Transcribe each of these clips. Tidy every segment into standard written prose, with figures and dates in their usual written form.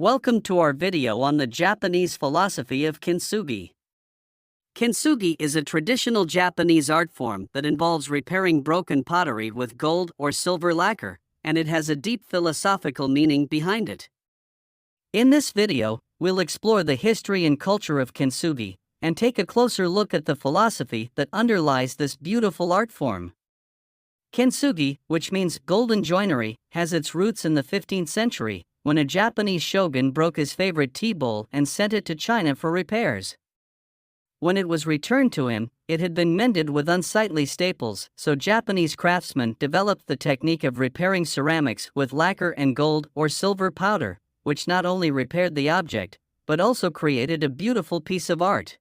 Welcome to our video on the Japanese philosophy of Kintsugi. Kintsugi is a traditional Japanese art form that involves repairing broken pottery with gold or silver lacquer, and it has a deep philosophical meaning behind it. In this video, we'll explore the history and culture of Kintsugi, and take a closer look at the philosophy that underlies this beautiful art form. Kintsugi, which means golden joinery, has its roots in the 15th century, when a Japanese shogun broke his favorite tea bowl and sent it to China for repairs. When it was returned to him, it had been mended with unsightly staples, so Japanese craftsmen developed the technique of repairing ceramics with lacquer and gold or silver powder, which not only repaired the object, but also created a beautiful piece of art.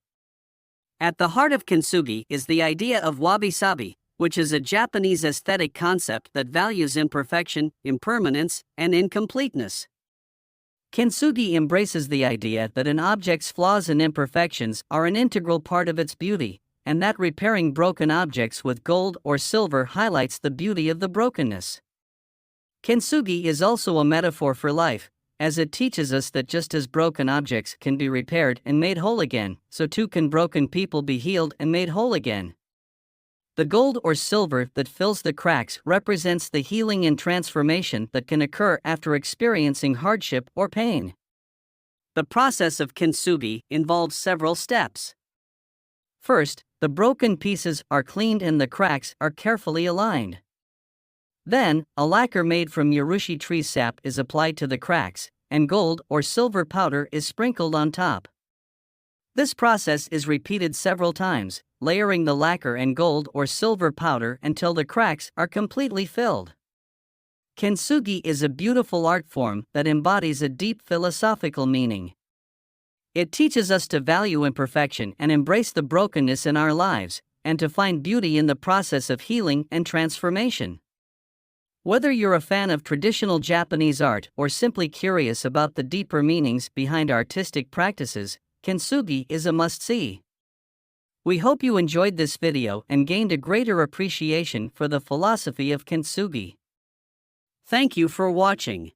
At the heart of Kintsugi is the idea of wabi-sabi, which is a Japanese aesthetic concept that values imperfection, impermanence, and incompleteness. Kintsugi embraces the idea that an object's flaws and imperfections are an integral part of its beauty, and that repairing broken objects with gold or silver highlights the beauty of the brokenness. Kintsugi is also a metaphor for life, as it teaches us that just as broken objects can be repaired and made whole again, so too can broken people be healed and made whole again. The gold or silver that fills the cracks represents the healing and transformation that can occur after experiencing hardship or pain. The process of Kintsugi involves several steps. First, the broken pieces are cleaned and the cracks are carefully aligned. Then, a lacquer made from urushi tree sap is applied to the cracks, and gold or silver powder is sprinkled on top. This process is repeated several times, layering the lacquer and gold or silver powder until the cracks are completely filled. Kintsugi is a beautiful art form that embodies a deep philosophical meaning. It teaches us to value imperfection and embrace the brokenness in our lives, and to find beauty in the process of healing and transformation. Whether you're a fan of traditional Japanese art or simply curious about the deeper meanings behind artistic practices, Kintsugi is a must-see. We hope you enjoyed this video and gained a greater appreciation for the philosophy of Kintsugi. Thank you for watching.